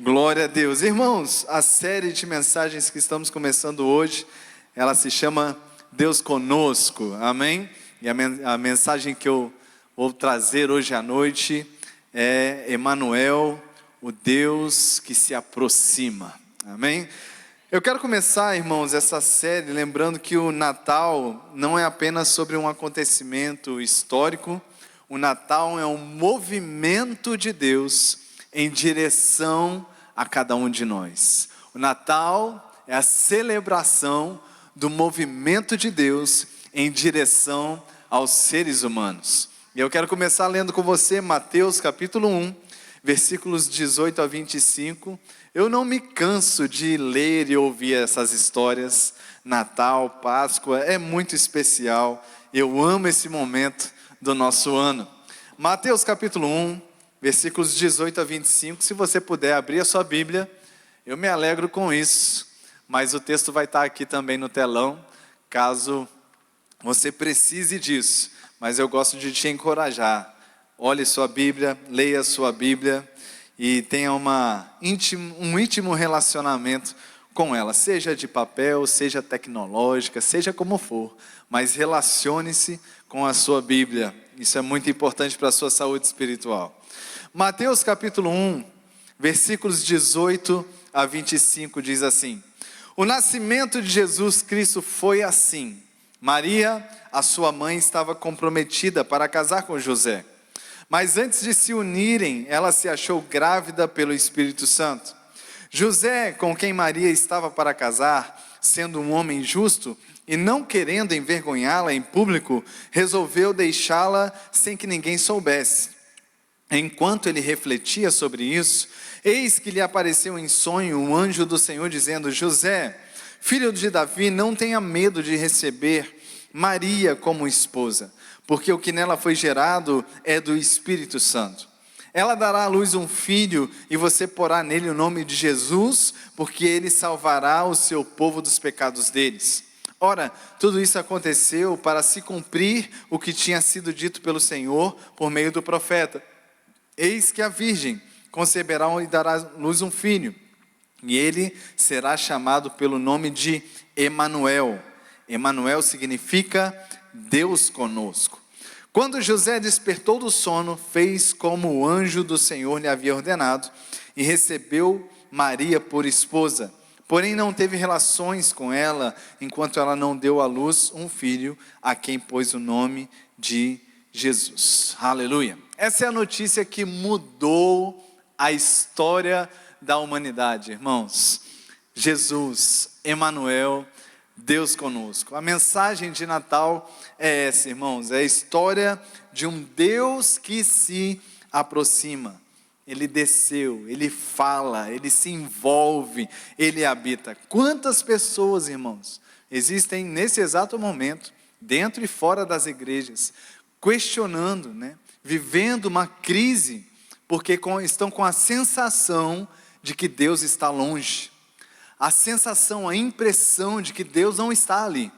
Glória a Deus. Irmãos, a série de mensagens que estamos começando hoje, ela se chama Deus Conosco, amém? E a mensagem que eu vou trazer hoje à noite é Emanuel, o Deus que se aproxima, amém? Eu quero começar, irmãos, essa série lembrando que o Natal não é apenas sobre um acontecimento histórico. O Natal é um movimento de Deus em direção a cada um de nós. O Natal é a celebração do movimento de Deus em direção aos seres humanos. E eu quero começar lendo com você Mateus capítulo 1, versículos 18 a 25. Eu não me canso de ler e ouvir essas histórias. Natal, Páscoa, é muito especial. Eu amo esse momento do nosso ano. Mateus capítulo 1, versículos 18 a 25, se você puder abrir a sua Bíblia, eu me alegro com isso, mas o texto vai estar aqui também no telão, caso você precise disso, mas eu gosto de te encorajar. Olhe sua Bíblia, leia sua Bíblia e tenha um íntimo relacionamento com ela, seja de papel, seja tecnológica, seja como for, mas relacione-se com a sua Bíblia, isso é muito importante para a sua saúde espiritual. Mateus capítulo 1, versículos 18 a 25 diz assim: o nascimento de Jesus Cristo foi assim. Maria, a sua mãe, estava comprometida para casar com José. Mas antes de se unirem, ela se achou grávida pelo Espírito Santo. José, com quem Maria estava para casar, sendo um homem justo e não querendo envergonhá-la em público, resolveu deixá-la sem que ninguém soubesse. Enquanto ele refletia sobre isso, eis que lhe apareceu em sonho um anjo do Senhor dizendo: José, filho de Davi, não tenha medo de receber Maria como esposa, porque o que nela foi gerado é do Espírito Santo. Ela dará à luz um filho e você porá nele o nome de Jesus, porque ele salvará o seu povo dos pecados deles. Ora, tudo isso aconteceu para se cumprir o que tinha sido dito pelo Senhor por meio do profeta. Eis que a virgem conceberá e dará à luz um filho, e ele será chamado pelo nome de Emanuel. Emanuel significa Deus conosco. Quando José despertou do sono, fez como o anjo do Senhor lhe havia ordenado, e recebeu Maria por esposa. Porém não teve relações com ela, enquanto ela não deu à luz um filho, a quem pôs o nome de Jesus. Aleluia. Essa é a notícia que mudou a história da humanidade, irmãos. Jesus, Emanuel, Deus conosco. A mensagem de Natal é essa, irmãos. É a história de um Deus que se aproxima. Ele desceu, ele fala, ele se envolve, ele habita. Quantas pessoas, irmãos, existem nesse exato momento, dentro e fora das igrejas, questionando, vivendo uma crise, porque estão com a sensação de que Deus está longe, a sensação, a impressão de que Deus não está ali.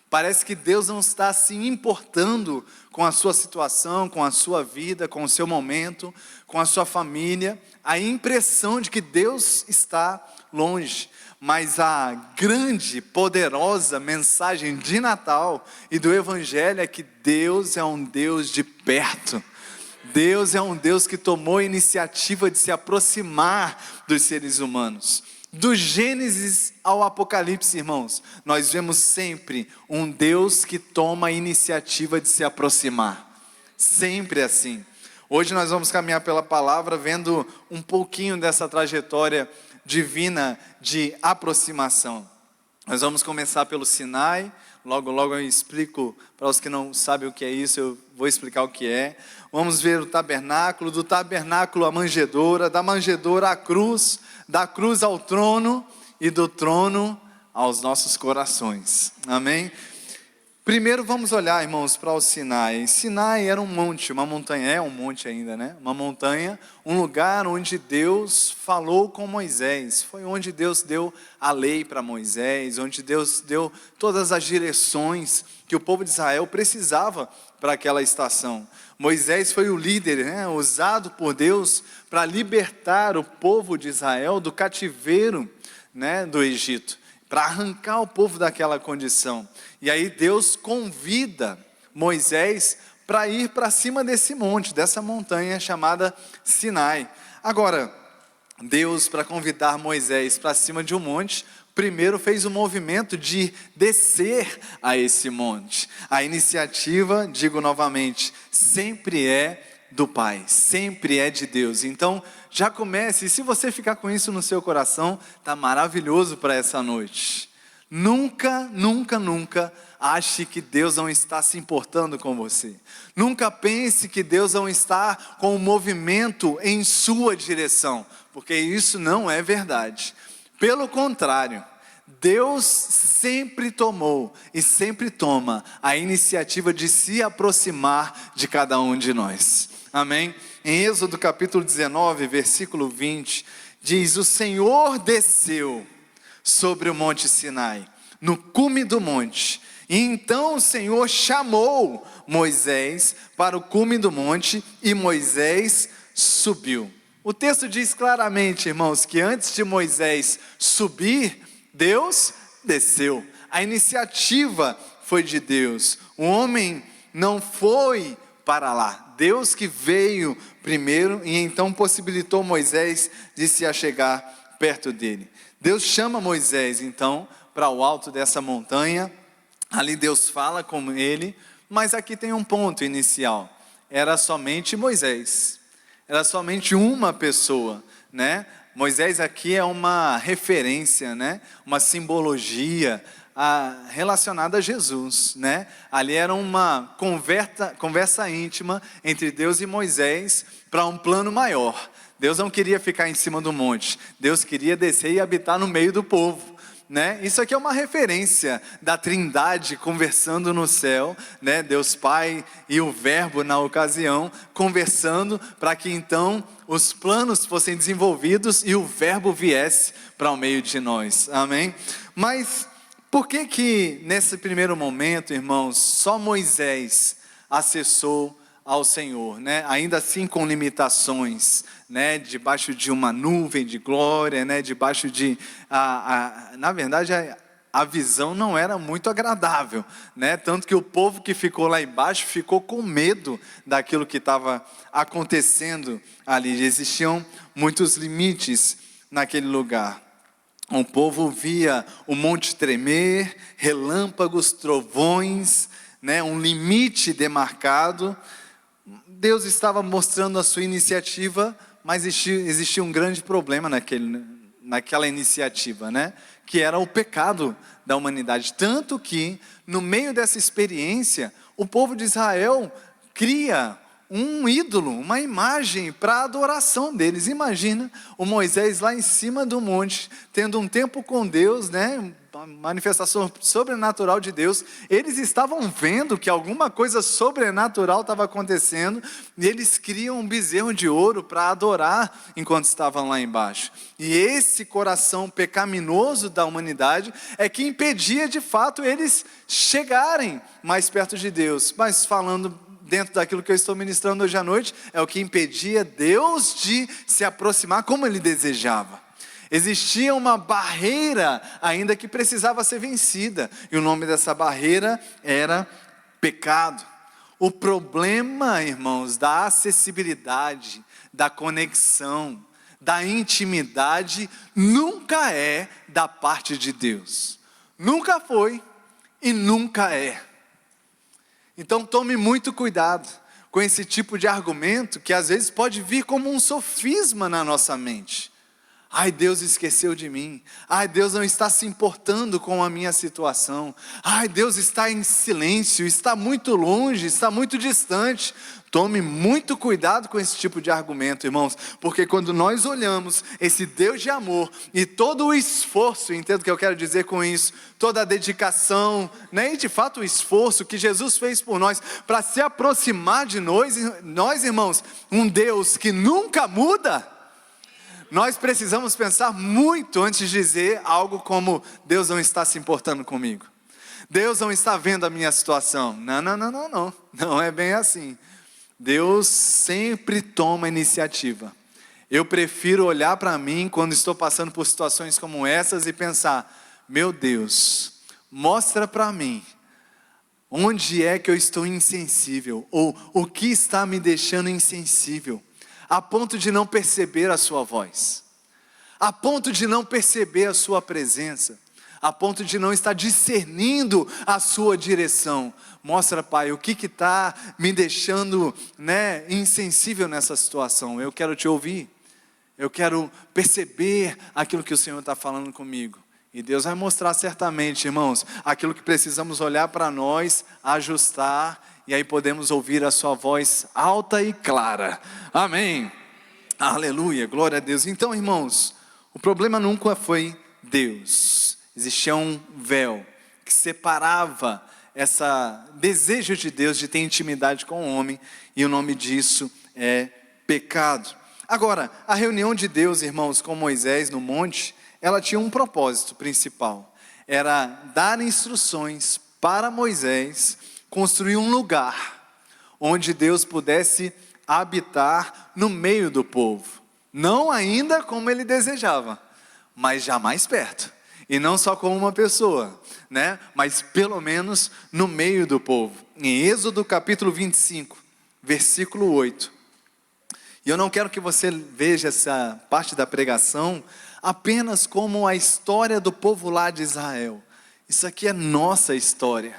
Parece que Deus não está se importando com a sua situação, com a sua vida, com o seu momento, com a sua família, a impressão de que Deus está longe. Mas a grande, poderosa mensagem de Natal e do Evangelho é que Deus é um Deus de perto. Deus é um Deus que tomou a iniciativa de se aproximar dos seres humanos. Do Gênesis ao Apocalipse, irmãos, nós vemos sempre um Deus que toma a iniciativa de se aproximar. Sempre assim. Hoje nós vamos caminhar pela palavra, vendo um pouquinho dessa trajetória divina de aproximação. Nós vamos começar pelo Sinai. Logo eu explico para os que não sabem o que é isso, eu vou explicar o que é. Vamos ver o tabernáculo, do tabernáculo à manjedoura, da manjedoura à cruz, da cruz ao trono e do trono aos nossos corações. Amém? Primeiro vamos olhar, irmãos, para o Sinai. Sinai era um monte, uma montanha, é um monte ainda, né? Uma montanha, um lugar onde Deus falou com Moisés. Foi onde Deus deu a lei para Moisés, onde Deus deu todas as direções que o povo de Israel precisava para aquela estação. Moisés foi o líder, né, usado por Deus para libertar o povo de Israel do cativeiro, né, do Egito, para arrancar o povo daquela condição. E aí Deus convida Moisés para ir para cima desse monte, dessa montanha chamada Sinai. Agora, Deus, para convidar Moisés para cima de um monte, primeiro fez o movimento de descer a esse monte. A iniciativa, digo novamente, sempre é do Pai, sempre é de Deus. Então, já comece, e se você ficar com isso no seu coração, está maravilhoso para essa noite. Nunca, nunca, nunca ache que Deus não está se importando com você. Nunca pense que Deus não está com um movimento em sua direção, porque isso não é verdade. Pelo contrário, Deus sempre tomou e sempre toma a iniciativa de se aproximar de cada um de nós. Amém? Em Êxodo capítulo 19, versículo 20, diz: o Senhor desceu sobre o monte Sinai, no cume do monte, e então o Senhor chamou Moisés para o cume do monte, e Moisés subiu. O texto diz claramente, irmãos, que antes de Moisés subir, Deus desceu. A iniciativa foi de Deus. O homem não foi para lá. Deus que veio primeiro e então possibilitou Moisés de se achegar perto dele. Deus chama Moisés então para o alto dessa montanha. Ali Deus fala com ele, mas aqui tem um ponto inicial. Era somente Moisés. Era somente uma pessoa, né? Moisés aqui é uma referência, né? Uma simbologia relacionada a Jesus, né? Ali era uma conversa íntima entre Deus e Moisés para um plano maior. Deus não queria ficar em cima do monte, Deus queria descer e habitar no meio do povo, né? Isso aqui é uma referência da Trindade conversando no céu, né? Deus Pai e o Verbo na ocasião conversando para que então os planos fossem desenvolvidos e o Verbo viesse para o meio de nós, amém? Mas por que nesse primeiro momento, irmãos, só Moisés acessou ao Senhor, né? Ainda assim com limitações, né? Debaixo de uma nuvem de glória, né? Debaixo de, na verdade a visão não era muito agradável, né? Tanto que o povo que ficou lá embaixo ficou com medo daquilo que estava acontecendo ali. Existiam muitos limites naquele lugar. O povo via o monte tremer, relâmpagos, trovões, né? Um limite demarcado. Deus estava mostrando a sua iniciativa, mas existia um grande problema naquela iniciativa, né? Que era o pecado da humanidade. Tanto que, no meio dessa experiência, o povo de Israel cria um ídolo, uma imagem para a adoração deles. Imagina o Moisés lá em cima do monte, tendo um tempo com Deus, né? A manifestação sobrenatural de Deus. Eles estavam vendo que alguma coisa sobrenatural estava acontecendo, e eles criam um bezerro de ouro para adorar enquanto estavam lá embaixo. E esse coração pecaminoso da humanidade é que impedia de fato eles chegarem mais perto de Deus. Mas falando dentro daquilo que eu estou ministrando hoje à noite, é o que impedia Deus de se aproximar como Ele desejava. Existia uma barreira ainda que precisava ser vencida, e o nome dessa barreira era pecado. O problema, irmãos, da acessibilidade, da conexão, da intimidade, nunca é da parte de Deus. Nunca foi e nunca é. Então tome muito cuidado com esse tipo de argumento que às vezes pode vir como um sofisma na nossa mente. Ai, Deus esqueceu de mim. Ai, Deus não está se importando com a minha situação. Ai, Deus está em silêncio, está muito longe, está muito distante. Tome muito cuidado com esse tipo de argumento, irmãos, porque quando nós olhamos esse Deus de amor e todo o esforço, entendo o que eu quero dizer com isso, toda a dedicação, né, e de fato o esforço que Jesus fez por nós, para se aproximar de nós, irmãos, um Deus que nunca muda, nós precisamos pensar muito antes de dizer algo como: Deus não está se importando comigo, Deus não está vendo a minha situação. Não é bem assim. Deus sempre toma iniciativa. Eu prefiro olhar para mim quando estou passando por situações como essas e pensar: meu Deus, mostra para mim onde é que eu estou insensível, ou o que está me deixando insensível, a ponto de não perceber a sua voz, a ponto de não perceber a sua presença, a ponto de não estar discernindo a sua direção. Mostra, Pai, o que está me deixando, né, insensível nessa situação. Eu quero te ouvir, eu quero perceber aquilo que o Senhor está falando comigo. E Deus vai mostrar certamente, irmãos, aquilo que precisamos olhar para nós, ajustar, e aí podemos ouvir a sua voz alta e clara. Amém. Aleluia, glória a Deus. Então, irmãos, o problema nunca foi Deus. Existia um véu que separava esse desejo de Deus de ter intimidade com o homem, e o nome disso é pecado. Agora, a reunião de Deus, irmãos, com Moisés no monte, ela tinha um propósito principal. Era dar instruções para Moisés construir um lugar onde Deus pudesse habitar no meio do povo. Não ainda como ele desejava, mas já mais perto. E não só como uma pessoa, né? Mas pelo menos no meio do povo. Em Êxodo capítulo 25, versículo 8. E eu não quero que você veja essa parte da pregação apenas como a história do povo lá de Israel. Isso aqui é nossa história.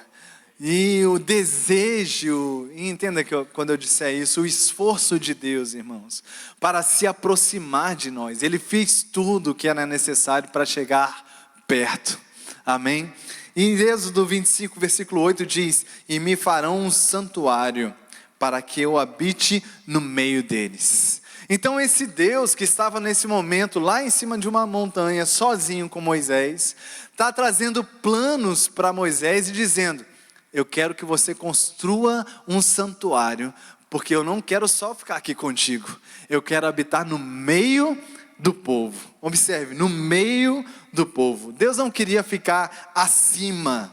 E o desejo, e entenda que quando eu disser isso, o esforço de Deus, irmãos, para se aproximar de nós. Ele fez tudo o que era necessário para chegar perto. Amém? E em Êxodo 25, versículo 8 diz: e me farão um santuário, para que eu habite no meio deles. Então esse Deus que estava nesse momento lá em cima de uma montanha, sozinho com Moisés, está trazendo planos para Moisés e dizendo: eu quero que você construa um santuário, porque eu não quero só ficar aqui contigo, eu quero habitar no meio do povo. Observe, no meio do povo. Deus não queria ficar acima,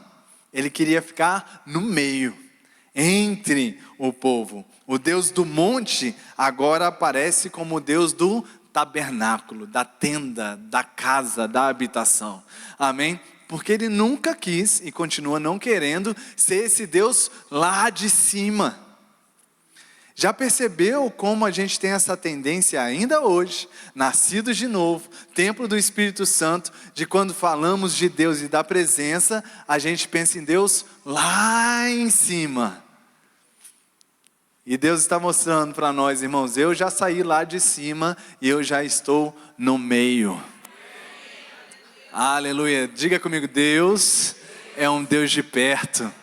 Ele queria ficar no meio, entre o povo. O Deus do monte agora aparece como o Deus do tabernáculo, da tenda, da casa, da habitação. Amém? Porque Ele nunca quis e continua não querendo ser esse Deus lá de cima. Já percebeu como a gente tem essa tendência ainda hoje, nascidos de novo, templo do Espírito Santo, de quando falamos de Deus e da presença, a gente pensa em Deus lá em cima. E Deus está mostrando para nós, irmãos, eu já saí lá de cima e eu já estou no meio. Aleluia, diga comigo: Deus é um Deus de perto.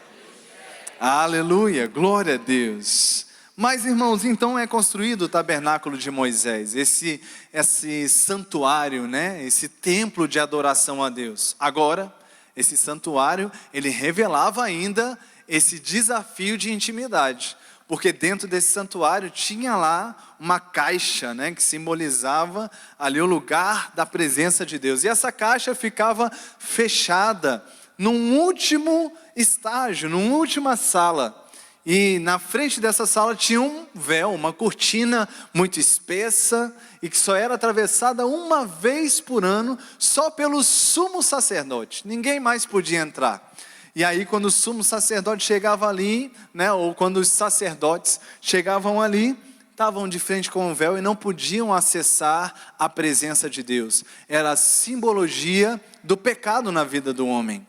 Aleluia, glória a Deus. Mas, irmãos, então é construído o tabernáculo de Moisés, esse santuário, né? Esse templo de adoração a Deus. Agora, esse santuário, ele revelava ainda esse desafio de intimidade, porque dentro desse santuário tinha lá uma caixa, né, que simbolizava ali o lugar da presença de Deus. E essa caixa ficava fechada num último estágio, numa última sala. E na frente dessa sala tinha um véu, uma cortina muito espessa, e que só era atravessada uma vez por ano, só pelo sumo sacerdote. Ninguém mais podia entrar. E aí quando o sumo sacerdote chegava ali, né, ou quando os sacerdotes chegavam ali, estavam de frente com o véu e não podiam acessar a presença de Deus. Era a simbologia do pecado na vida do homem.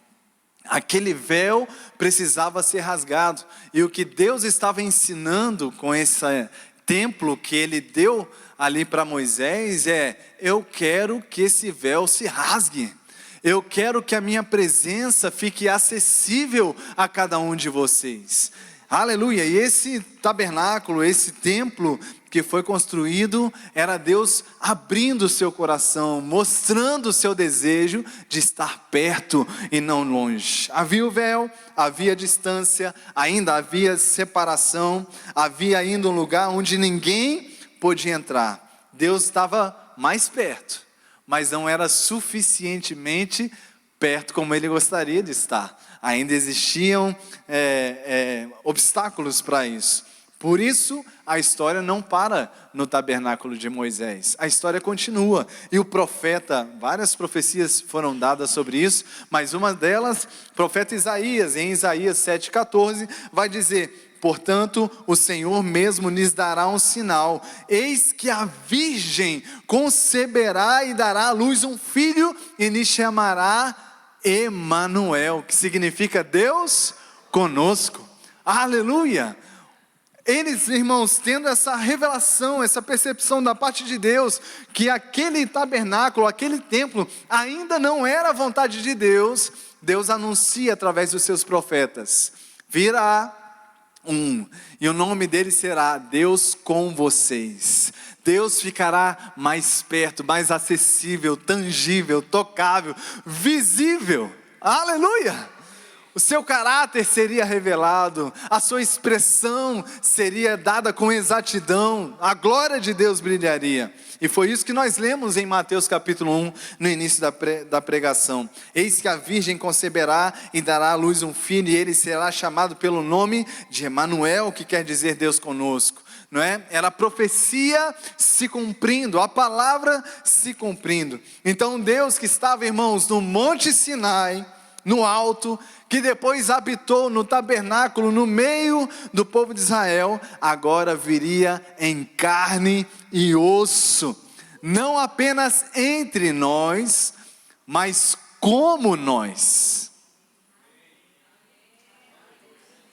Aquele véu precisava ser rasgado, e o que Deus estava ensinando com esse templo que ele deu ali para Moisés eu quero que esse véu se rasgue. Eu quero que a minha presença fique acessível a cada um de vocês. Aleluia! E esse tabernáculo, esse templo que foi construído, era Deus abrindo o seu coração, mostrando o seu desejo de estar perto e não longe. Havia o véu, havia distância, ainda havia separação, havia ainda um lugar onde ninguém podia entrar. Deus estava mais perto, mas não era suficientemente perto como ele gostaria de estar. Ainda existiam obstáculos para isso. Por isso, a história não para no tabernáculo de Moisés. A história continua. E o profeta, várias profecias foram dadas sobre isso, mas uma delas, o profeta Isaías, em Isaías 7,14, vai dizer: portanto, o Senhor mesmo lhes dará um sinal. Eis que a virgem conceberá e dará à luz um filho, e lhe chamará Emanuel, que significa Deus conosco. Aleluia! Eles, irmãos, tendo essa revelação, essa percepção da parte de Deus, que aquele tabernáculo, aquele templo, ainda não era a vontade de Deus, Deus anuncia através dos seus profetas: virá um, e o nome dele será Deus com vocês. Deus ficará mais perto, mais acessível, tangível, tocável, visível. Aleluia! O seu caráter seria revelado, a sua expressão seria dada com exatidão, a glória de Deus brilharia. E foi isso que nós lemos em Mateus capítulo 1, no início da pregação. Eis que a virgem conceberá e dará à luz um filho, e ele será chamado pelo nome de Emanuel, que quer dizer Deus conosco. Não é? Era a profecia se cumprindo, a palavra se cumprindo. Então Deus que estava, irmãos, no Monte Sinai, no alto, que depois habitou no tabernáculo, no meio do povo de Israel, agora viria em carne e osso, não apenas entre nós, mas como nós.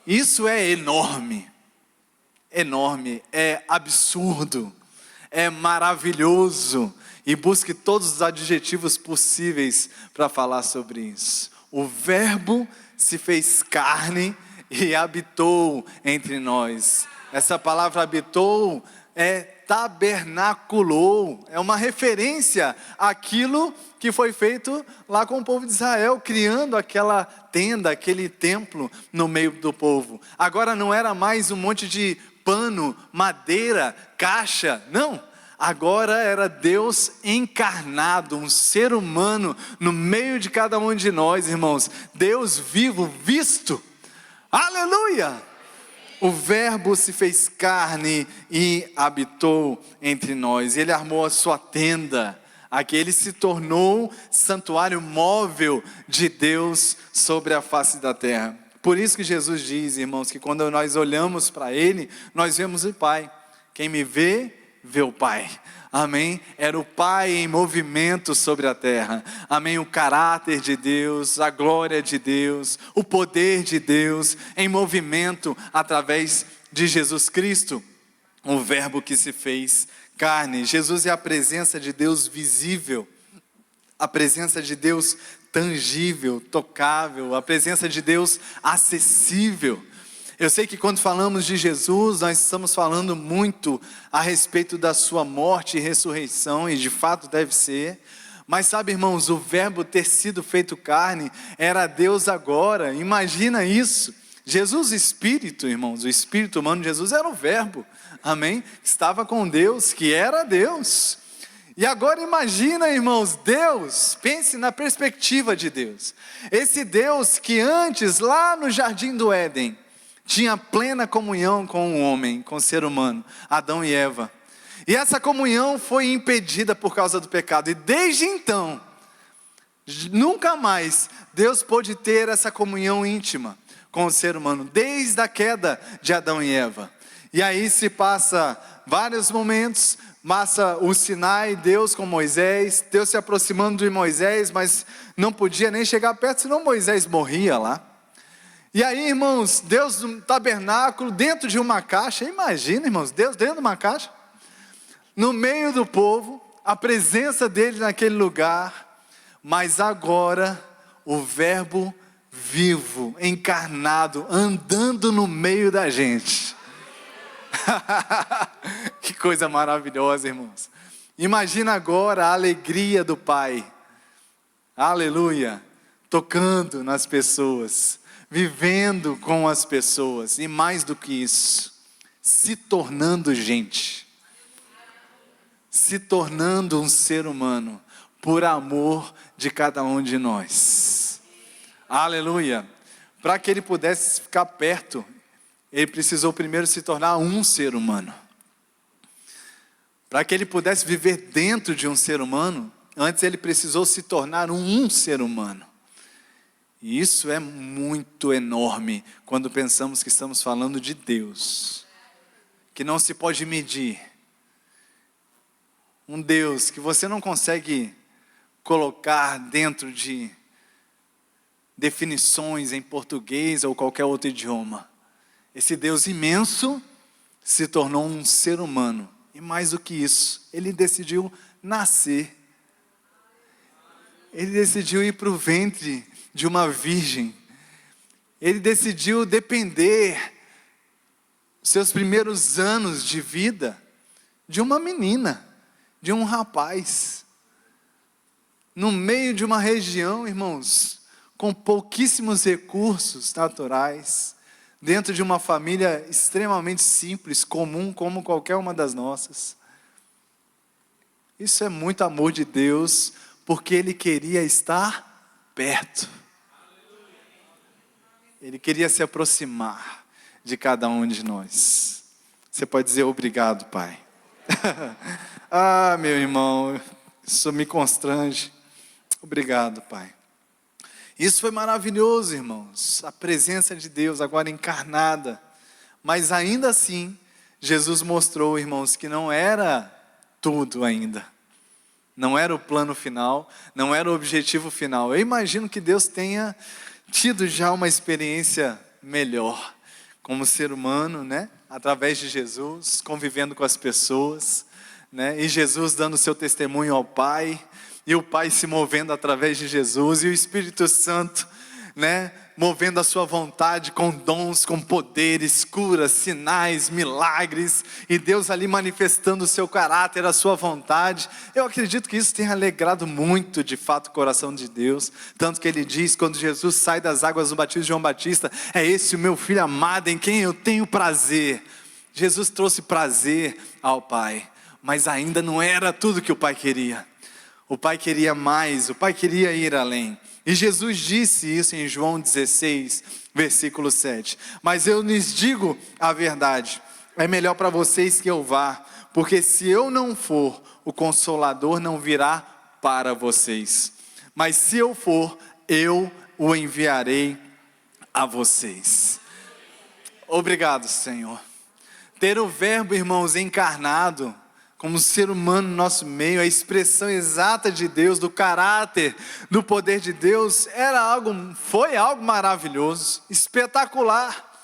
Isso é enorme, enorme, é absurdo, é maravilhoso, e busque todos os adjetivos possíveis para falar sobre isso. O Verbo se fez carne e habitou entre nós. Essa palavra habitou tabernaculou, é uma referência àquilo que foi feito lá com o povo de Israel, criando aquela tenda, aquele templo no meio do povo. Agora não era mais um monte de pano, madeira, caixa, não. Agora era Deus encarnado, um ser humano no meio de cada um de nós, irmãos. Deus vivo, visto. Aleluia! O Verbo se fez carne e habitou entre nós. Ele armou a sua tenda. Aqui ele se tornou santuário móvel de Deus sobre a face da terra. Por isso que Jesus diz, irmãos, que quando nós olhamos para Ele, nós vemos o Pai. Quem me vê, vê o Pai. Amém? Era o Pai em movimento sobre a terra. Amém? O caráter de Deus, a glória de Deus, o poder de Deus em movimento através de Jesus Cristo, o Verbo que se fez carne. Jesus é a presença de Deus visível, a presença de Deus tangível, tocável, a presença de Deus acessível. Eu sei que quando falamos de Jesus, nós estamos falando muito a respeito da sua morte e ressurreição, e de fato deve ser. Mas sabe, irmãos, o Verbo ter sido feito carne, era Deus agora. Imagina isso. Jesus Espírito, irmãos, o Espírito humano de Jesus era o Verbo, amém? Estava com Deus, que era Deus. E agora imagina, irmãos, Deus, pense na perspectiva de Deus. Esse Deus que antes, lá no Jardim do Éden, tinha plena comunhão com o homem, com o ser humano, Adão e Eva. E essa comunhão foi impedida por causa do pecado. E desde então, nunca mais Deus pôde ter essa comunhão íntima com o ser humano, desde a queda de Adão e Eva. E aí se passa vários momentos, passa o Sinai, Deus com Moisés, Deus se aproximando de Moisés, mas não podia nem chegar perto, senão Moisés morria lá. E aí, irmãos, Deus no tabernáculo, dentro de uma caixa, imagina, irmãos, Deus dentro de uma caixa, no meio do povo, a presença dele naquele lugar, mas agora, o verbo vivo, encarnado, andando no meio da gente. Que coisa maravilhosa, irmãos. Imagina agora a alegria do Pai, aleluia, tocando nas pessoas, vivendo com as pessoas, e mais do que isso, se tornando gente, se tornando um ser humano, por amor de cada um de nós, aleluia. Para que ele pudesse ficar perto, ele precisou primeiro se tornar um ser humano. Para que ele pudesse viver dentro de um ser humano, antes ele precisou se tornar um ser humano. E isso é muito enorme, quando pensamos que estamos falando de Deus, que não se pode medir. Um Deus que você não consegue colocar dentro de definições em português ou qualquer outro idioma. Esse Deus imenso se tornou um ser humano. E mais do que isso, ele decidiu nascer. Ele decidiu ir para o ventre de uma virgem. Ele decidiu depender, seus primeiros anos de vida, de uma menina, de um rapaz. No meio de uma região, irmãos, com pouquíssimos recursos naturais, dentro de uma família extremamente simples, comum, como qualquer uma das nossas. Isso é muito amor de Deus, porque Ele queria estar perto. Ele queria se aproximar de cada um de nós. Você pode dizer obrigado, Pai. Ah, meu irmão, isso me constrange. Obrigado, Pai. Isso foi maravilhoso, irmãos, a presença de Deus agora encarnada, mas ainda assim, Jesus mostrou, irmãos, que não era tudo ainda, não era o plano final, não era o objetivo final. Eu imagino que Deus tenha tido já uma experiência melhor, como ser humano, né? Através de Jesus, convivendo com as pessoas, né? E Jesus dando seu testemunho ao Pai, e o Pai se movendo através de Jesus, e o Espírito Santo, né, movendo a sua vontade com dons, com poderes, curas, sinais, milagres, e Deus ali manifestando o seu caráter, a sua vontade. Eu acredito que isso tenha alegrado muito, de fato, o coração de Deus, tanto que Ele diz, quando Jesus sai das águas do batismo de João Batista, é esse o meu Filho amado, em quem eu tenho prazer. Jesus trouxe prazer ao Pai, mas ainda não era tudo que o Pai queria. O Pai queria mais, o Pai queria ir além. E Jesus disse isso em João 16, versículo 7. Mas eu lhes digo a verdade, é melhor para vocês que eu vá, porque se eu não for, o Consolador não virá para vocês. Mas se eu for, eu o enviarei a vocês. Obrigado, Senhor. Ter o Verbo, irmãos, encarnado, como ser humano no nosso meio, a expressão exata de Deus, do caráter, do poder de Deus, foi algo maravilhoso, espetacular,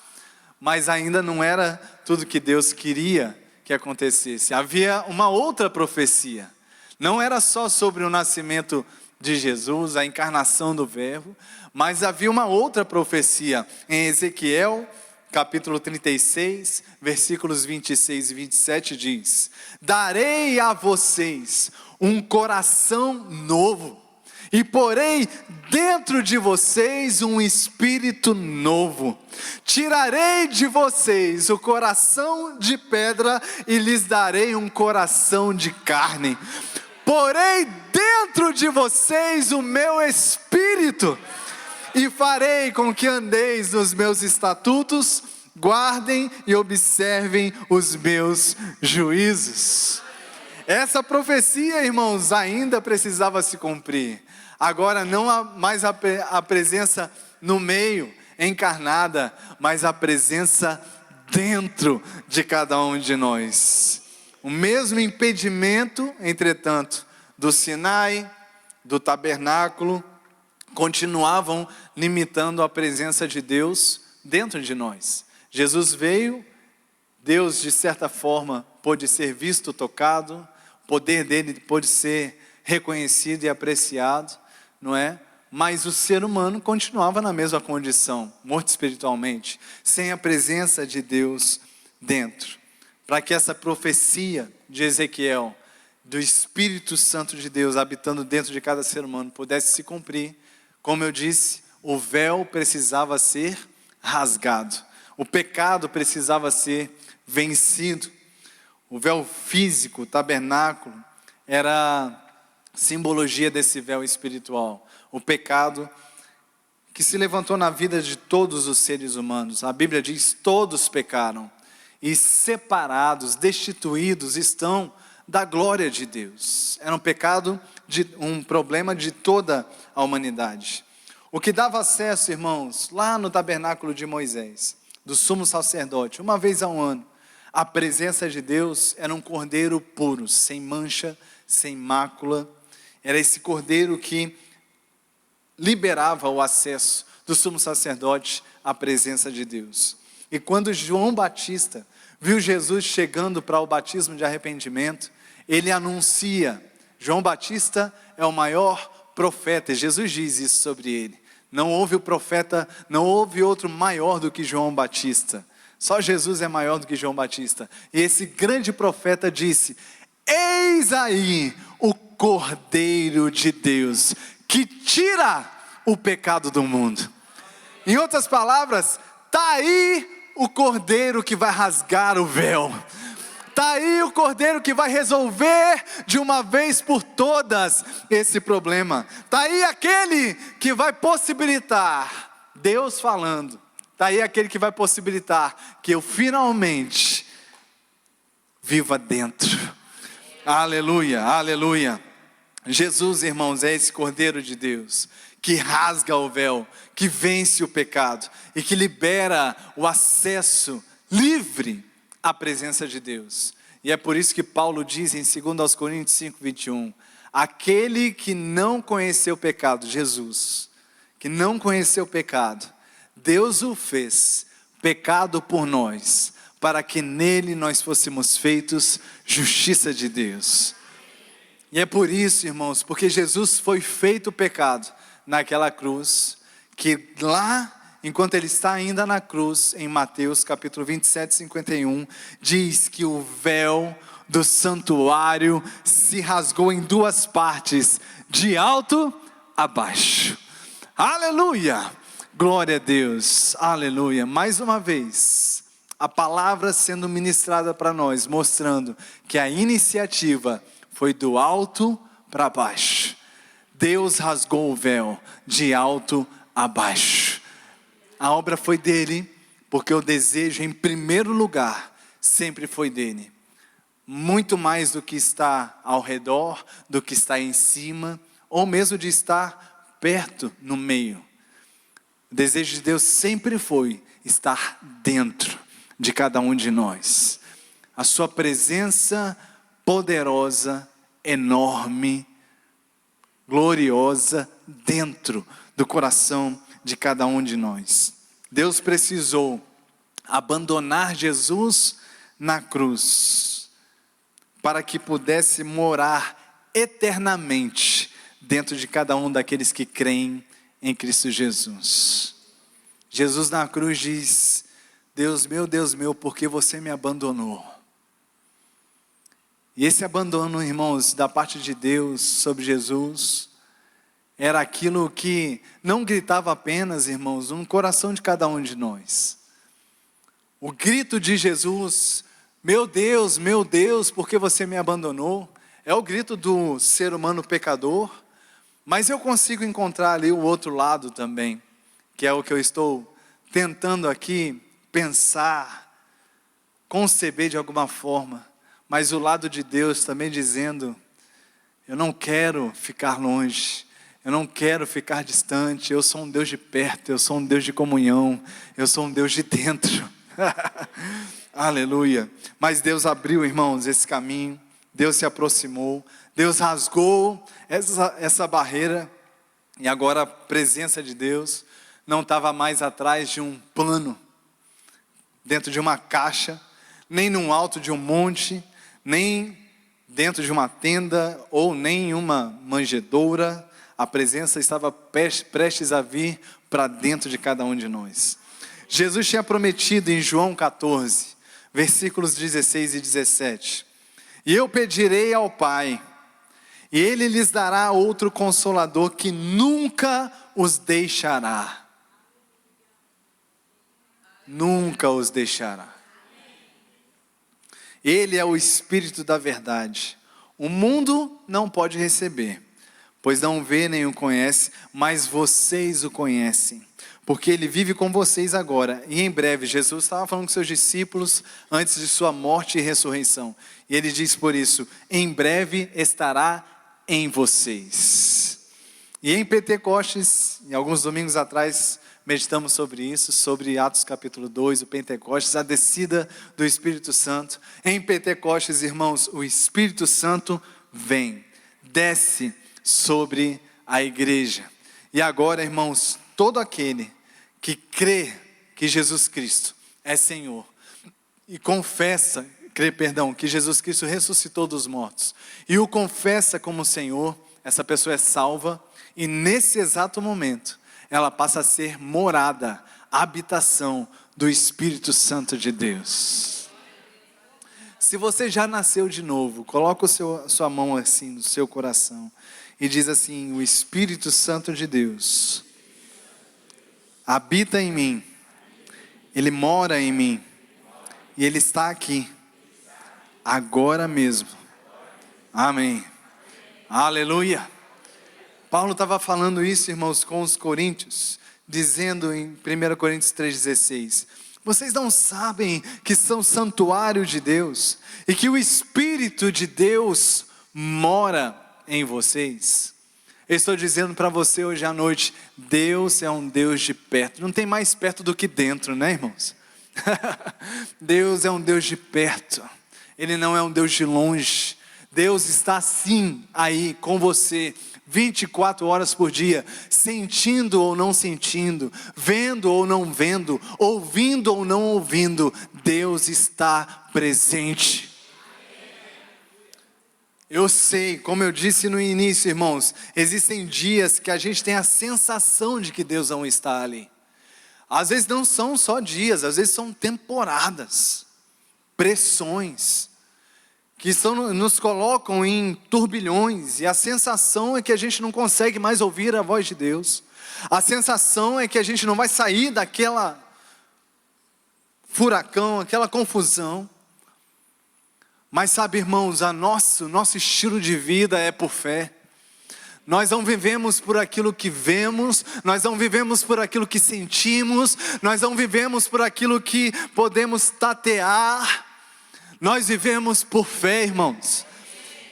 mas ainda não era tudo que Deus queria que acontecesse. Havia uma outra profecia, não era só sobre o nascimento de Jesus, a encarnação do Verbo, mas havia uma outra profecia em Ezequiel, capítulo 36, versículos 26 e 27 diz: darei a vocês um coração novo, e porei dentro de vocês um espírito novo. Tirarei de vocês o coração de pedra e lhes darei um coração de carne. Porei dentro de vocês o meu espírito, e farei com que andeis nos meus estatutos, guardem e observem os meus juízos. Essa profecia, irmãos, ainda precisava se cumprir. Agora não há mais a presença no meio, encarnada, mas a presença dentro de cada um de nós. O mesmo impedimento, entretanto, do Sinai, do tabernáculo, continuavam limitando a presença de Deus dentro de nós. Jesus veio, Deus de certa forma pôde ser visto, tocado, o poder dele pôde ser reconhecido e apreciado, não é? Mas o ser humano continuava na mesma condição, morto espiritualmente, sem a presença de Deus dentro. Para que essa profecia de Ezequiel, do Espírito Santo de Deus habitando dentro de cada ser humano, pudesse se cumprir, como eu disse, o véu precisava ser rasgado. O pecado precisava ser vencido. O véu físico, o tabernáculo, era simbologia desse véu espiritual. O pecado que se levantou na vida de todos os seres humanos. A Bíblia diz: todos pecaram e separados, destituídos estão da glória de Deus. Era um pecado, um problema de toda a humanidade. O que dava acesso, irmãos, lá no tabernáculo de Moisés, do sumo sacerdote, uma vez ao ano, a presença de Deus era um cordeiro puro, sem mancha, sem mácula. Era esse cordeiro que liberava o acesso do sumo sacerdote à presença de Deus. E quando João Batista viu Jesus chegando para o batismo de arrependimento, ele anuncia. João Batista é o maior profeta, e Jesus diz isso sobre ele. Não houve o profeta, não houve outro maior do que João Batista. Só Jesus é maior do que João Batista. E esse grande profeta disse: eis aí o Cordeiro de Deus, que tira o pecado do mundo. Em outras palavras, está aí o Cordeiro que vai rasgar o véu. Está aí o Cordeiro que vai resolver de uma vez por todas esse problema. Está aí aquele que vai possibilitar, Deus falando, está aí aquele que vai possibilitar que eu finalmente viva dentro. Aleluia, aleluia. Jesus, irmãos, é esse Cordeiro de Deus que rasga o véu, que vence o pecado e que libera o acesso livre à presença de Deus. E é por isso que Paulo diz em 2 Coríntios 5:21, aquele que não conheceu o pecado, Jesus, que não conheceu o pecado, Deus o fez pecado por nós, para que nele nós fôssemos feitos justiça de Deus. E é por isso, irmãos, porque Jesus foi feito pecado naquela cruz, que lá, enquanto ele está ainda na cruz, em Mateus capítulo 27, 51, diz que o véu do santuário se rasgou em duas partes, de alto a baixo. Aleluia! Glória a Deus, aleluia. Mais uma vez, a palavra sendo ministrada para nós, mostrando que a iniciativa foi do alto para baixo. Deus rasgou o véu de alto a baixo. A obra foi dele, porque o desejo em primeiro lugar sempre foi dele. Muito mais do que está ao redor, do que está em cima, ou mesmo de estar perto, no meio. O desejo de Deus sempre foi estar dentro de cada um de nós. A sua presença poderosa, enorme, gloriosa, dentro do coração de cada um de nós. Deus precisou abandonar Jesus na cruz, para que pudesse morar eternamente dentro de cada um daqueles que creem em Cristo Jesus. Jesus na cruz diz: Deus meu, por que você me abandonou? E esse abandono, irmãos, da parte de Deus sobre Jesus, era aquilo que não gritava apenas, irmãos, no coração de cada um de nós. O grito de Jesus: meu Deus, por que você me abandonou? É o grito do ser humano pecador, mas eu consigo encontrar ali o outro lado também, que é o que eu estou tentando aqui pensar, conceber de alguma forma, mas o lado de Deus também dizendo: eu não quero ficar longe, eu não quero ficar distante, eu sou um Deus de perto, eu sou um Deus de comunhão, eu sou um Deus de dentro. Aleluia. Mas Deus abriu, irmãos, esse caminho, Deus se aproximou, Deus rasgou essa barreira, E agora a presença de Deus não estava mais atrás de um pano, dentro de uma caixa, nem no alto de um monte, nem dentro de uma tenda, ou nem em uma manjedoura. A presença estava prestes a vir para dentro de cada um de nós. Jesus tinha prometido em João 14, versículos 16 e 17: e eu pedirei ao Pai, e Ele lhes dará outro Consolador que nunca os deixará. Nunca os deixará. Ele é o Espírito da verdade. O mundo não pode receber, pois não vê nem o conhece, mas vocês o conhecem, porque Ele vive com vocês agora. E em breve, Jesus estava falando com seus discípulos antes de sua morte e ressurreição. E Ele diz por isso: em breve estará em vocês. E em Pentecostes, em alguns domingos atrás, meditamos sobre isso, sobre Atos capítulo 2, o Pentecostes, a descida do Espírito Santo. Em Pentecostes, irmãos, o Espírito Santo vem, desce sobre a igreja. E agora, irmãos, todo aquele que crê que Jesus Cristo é Senhor e que Jesus Cristo ressuscitou dos mortos e o confessa como Senhor, essa pessoa é salva, e nesse exato momento ela passa a ser morada, habitação do Espírito Santo de Deus. Se você já nasceu de novo, coloca sua mão assim no seu coração e diz assim: o Espírito Santo de Deus habita em mim, Ele mora em mim, e Ele está aqui, agora mesmo. Amém. Aleluia. Paulo estava falando isso, irmãos, com os coríntios, dizendo em 1 Coríntios 3,16: vocês não sabem que são santuário de Deus, e que o Espírito de Deus mora em vocês? Eu estou dizendo para você hoje à noite, Deus é um Deus de perto. Não tem mais perto do que dentro, né, irmãos? Deus é um Deus de perto, Ele não é um Deus de longe. Deus está sim aí com você, 24 horas por dia, sentindo ou não sentindo, vendo ou não vendo, ouvindo ou não ouvindo, Deus está presente. Eu sei, como eu disse no início, irmãos, existem dias que a gente tem a sensação de que Deus não está ali. Às vezes não são só dias, às vezes são temporadas, pressões, que nos colocam em turbilhões, e a sensação é que a gente não consegue mais ouvir a voz de Deus. A sensação é que a gente não vai sair daquela furacão, aquela confusão. Mas sabe, irmãos, nosso estilo de vida é por fé. Nós não vivemos por aquilo que vemos, nós não vivemos por aquilo que sentimos, nós não vivemos por aquilo que podemos tatear. Nós vivemos por fé, irmãos.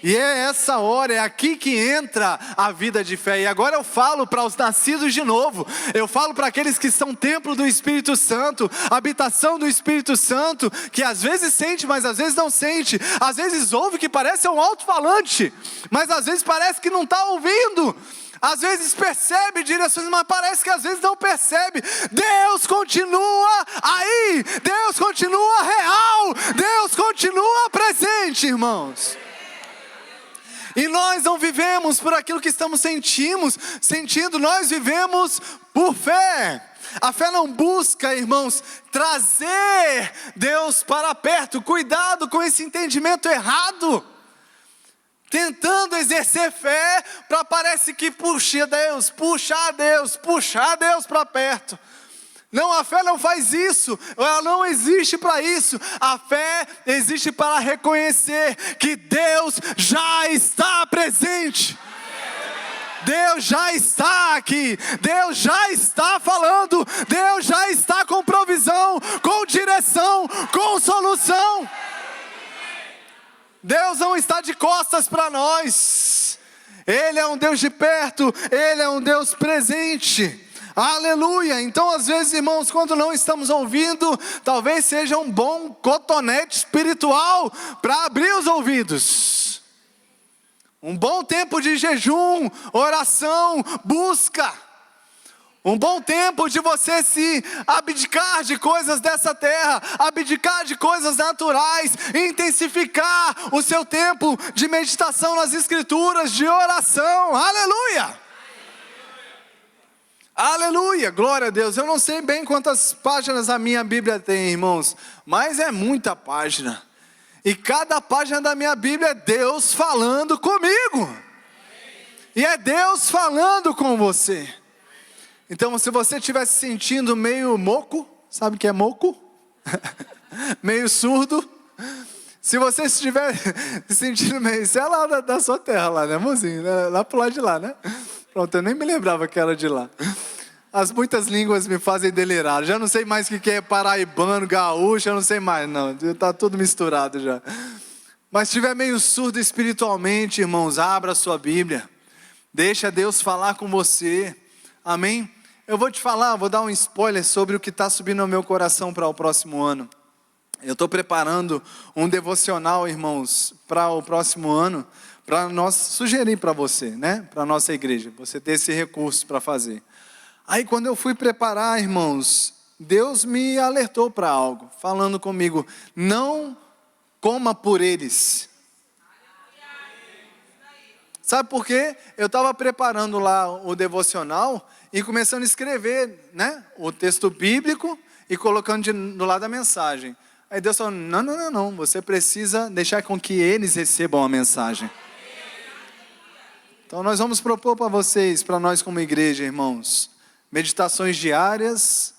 E é essa hora, é aqui que entra a vida de fé. E agora eu falo para os nascidos de novo, eu falo para aqueles que são templo do Espírito Santo, habitação do Espírito Santo, que às vezes sente, mas às vezes não sente, às vezes ouve que parece um alto-falante, mas às vezes parece que não está ouvindo. Às vezes percebe direções, mas parece que às vezes não percebe. Deus continua aí, Deus continua real, Deus continua presente, irmãos. E nós não vivemos por aquilo que estamos sentindo, nós vivemos por fé. A fé não busca, irmãos, trazer Deus para perto. Cuidado com esse entendimento errado. Tentando exercer fé para parece que puxar Deus para perto. Não, a fé não faz isso, ela não existe para isso. A fé existe para reconhecer que Deus já está presente. Deus já está aqui, Deus já está falando, Deus já está com provisão, com direção, com solução. Deus não está de costas para nós, Ele é um Deus de perto, Ele é um Deus presente. Aleluia. Então às vezes, irmãos, quando não estamos ouvindo, talvez seja um bom cotonete espiritual para abrir os ouvidos. Um bom tempo de jejum, oração, busca. Um bom tempo de você se abdicar de coisas dessa terra, abdicar de coisas naturais, intensificar o seu tempo de meditação nas Escrituras, de oração. Aleluia! Aleluia, glória a Deus. Eu não sei bem quantas páginas a minha Bíblia tem, irmãos, mas é muita página. E cada página da minha Bíblia é Deus falando comigo. E é Deus falando com você. Então, se você estiver se sentindo meio moco, sabe o que é moco? Meio surdo. Se você estiver se sentindo meio... Isso é lá da sua terra, lá, né, mozinho? Lá pro lado de lá, né? Pronto, eu nem me lembrava que era de lá. As muitas línguas me fazem delirar. Já não sei mais o que é paraibano, gaúcho, eu não sei mais, não. Está tudo misturado já. Mas se estiver meio surdo espiritualmente, irmãos, abra a sua Bíblia. Deixa Deus falar com você. Amém? Eu vou te falar, vou dar um spoiler sobre o que está subindo no meu coração para o próximo ano. Eu estou preparando um devocional, irmãos, para o próximo ano, para nós sugerir para você, né? Para a nossa igreja, você ter esse recurso para fazer. Aí quando eu fui preparar, irmãos, Deus me alertou para algo, falando comigo, não coma por eles. Sabe por quê? Eu estava preparando lá o devocional e começando a escrever, né, o texto bíblico e colocando do lado da mensagem. Aí Deus falou, não, você precisa deixar com que eles recebam a mensagem. Então nós vamos propor para vocês, para nós como igreja, irmãos, meditações diárias,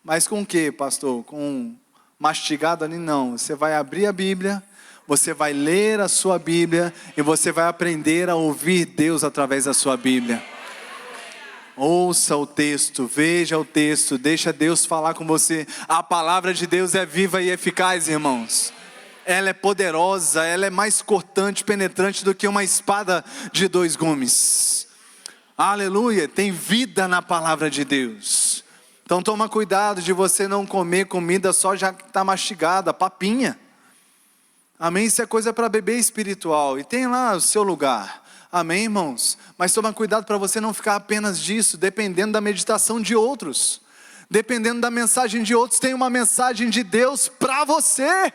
mas com o quê, pastor? Com mastigado ali? Não, você vai abrir a Bíblia, você vai ler a sua Bíblia e você vai aprender a ouvir Deus através da sua Bíblia. Ouça o texto, veja o texto, deixa Deus falar com você. A palavra de Deus é viva e eficaz, irmãos. Ela é poderosa, ela é mais cortante, penetrante do que uma espada de 2 gumes. Aleluia, tem vida na palavra de Deus. Então toma cuidado de você não comer comida só já que está mastigada, papinha. Amém? Isso é coisa para bebê espiritual. E tem lá o seu lugar. Amém, irmãos? Mas toma cuidado para você não ficar apenas disso, dependendo da meditação de outros. Dependendo da mensagem de outros, tem uma mensagem de Deus para você.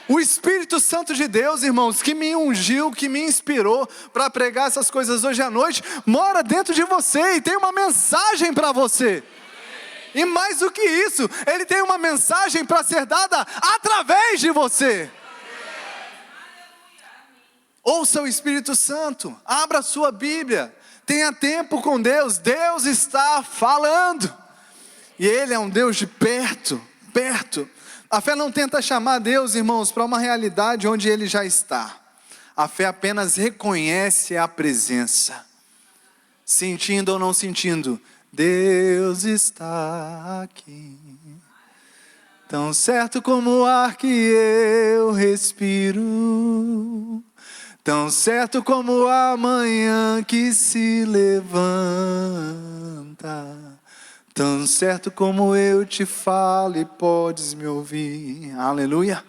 O Espírito Santo de Deus, irmãos, que me ungiu, que me inspirou para pregar essas coisas hoje à noite, mora dentro de você e tem uma mensagem para você. E mais do que isso, Ele tem uma mensagem para ser dada através de você. Ouça o Espírito Santo, abra a sua Bíblia, tenha tempo com Deus, Deus está falando, e Ele é um Deus de perto. A fé não tenta chamar Deus, irmãos, para uma realidade onde Ele já está, a fé apenas reconhece a presença, sentindo ou não sentindo, Deus está aqui, tão certo como o ar que eu respiro, tão certo como a manhã que se levanta, tão certo como eu te falo e podes me ouvir. Aleluia.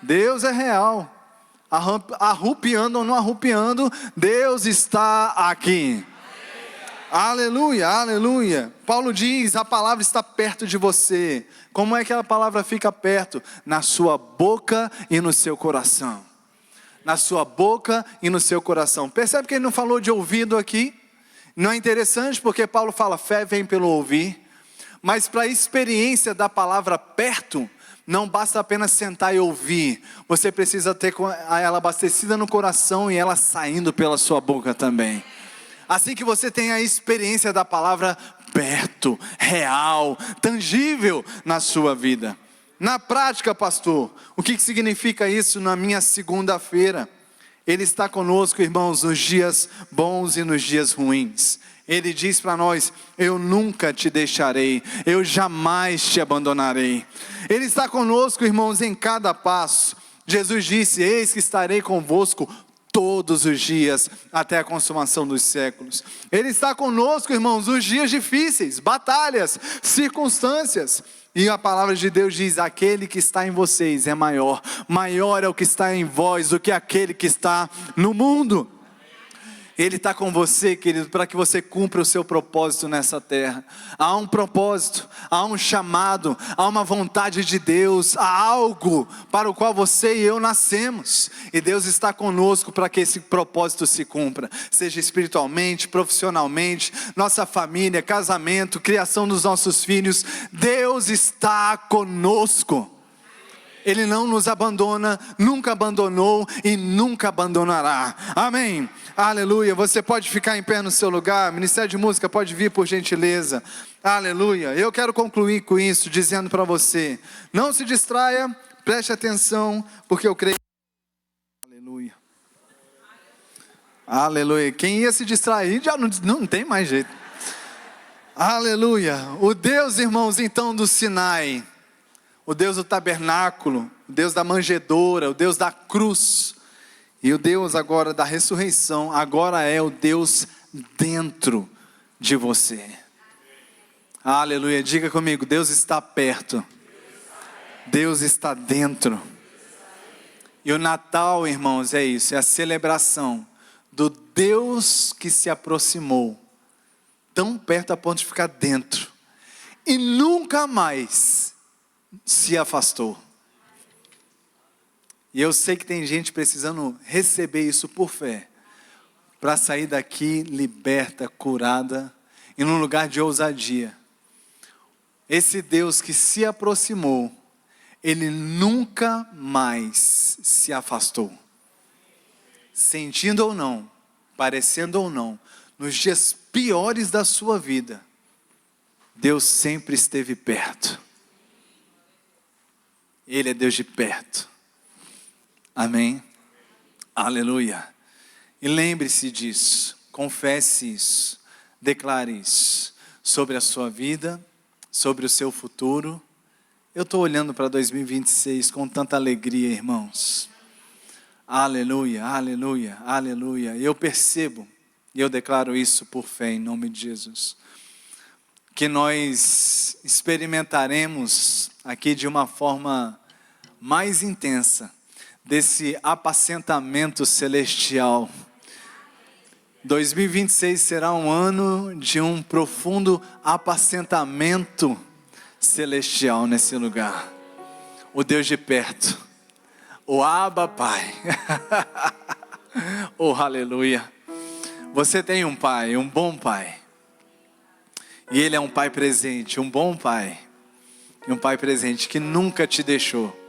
Deus é real. Arrupiando ou não arrupiando, Deus está aqui. Aleluia, aleluia. Paulo diz, a palavra está perto de você. Como é que a palavra fica perto? Na sua boca e no seu coração. Na sua boca e no seu coração. Percebe que ele não falou de ouvido aqui? Não é interessante porque Paulo fala, fé vem pelo ouvir. Mas para a experiência da palavra perto, não basta apenas sentar e ouvir. Você precisa ter ela abastecida no coração e ela saindo pela sua boca também. Assim que você tem a experiência da palavra perto, real, tangível na sua vida. Na prática, pastor, o que significa isso na minha segunda-feira? Ele está conosco, irmãos, nos dias bons e nos dias ruins. Ele diz para nós, eu nunca te deixarei, eu jamais te abandonarei. Ele está conosco, irmãos, em cada passo. Jesus disse, eis que estarei convosco todos os dias, até a consumação dos séculos. Ele está conosco, irmãos, nos dias difíceis, batalhas, circunstâncias. E a palavra de Deus diz, aquele que está em vocês é maior. Maior é o que está em vós do que aquele que está no mundo. Ele está com você, querido, para que você cumpra o seu propósito nessa terra. Há um propósito, há um chamado, há uma vontade de Deus, há algo para o qual você e eu nascemos. E Deus está conosco para que esse propósito se cumpra. Seja espiritualmente, profissionalmente, nossa família, casamento, criação dos nossos filhos. Deus está conosco. Ele não nos abandona, nunca abandonou e nunca abandonará. Amém. Aleluia. Você pode ficar em pé no seu lugar. Ministério de Música pode vir, por gentileza. Aleluia. Eu quero concluir com isso, dizendo para você: não se distraia, preste atenção, porque eu creio. Aleluia. Aleluia. Quem ia se distrair já não tem mais jeito. Aleluia. O Deus, irmãos, então do Sinai, o Deus do tabernáculo, o Deus da manjedoura, o Deus da cruz, e o Deus agora da ressurreição, agora é o Deus dentro de você. Aleluia, diga comigo: Deus está perto, Deus está dentro. E o Natal, irmãos, é isso, é a celebração do Deus que se aproximou, tão perto a ponto de ficar dentro, e nunca mais se afastou. E eu sei que tem gente precisando receber isso por fé, para sair daqui liberta, curada, e num lugar de ousadia. Esse Deus que se aproximou, Ele nunca mais se afastou. Sentindo ou não, parecendo ou não, nos dias piores da sua vida, Deus sempre esteve perto. Ele é Deus de perto. Amém? Aleluia. E lembre-se disso, confesse isso, declare isso, sobre a sua vida, sobre o seu futuro. Eu estou olhando para 2026 com tanta alegria, irmãos. Aleluia, aleluia, aleluia. Eu percebo, e eu declaro isso por fé, em nome de Jesus, que nós experimentaremos aqui de uma forma mais intensa desse apacentamento celestial. 2026 será um ano de um profundo apacentamento celestial nesse lugar. O Deus de perto, o Abba Pai. Oh, aleluia. Você tem um pai, um bom pai. E Ele é um pai presente, um bom pai. E um pai presente que nunca te deixou.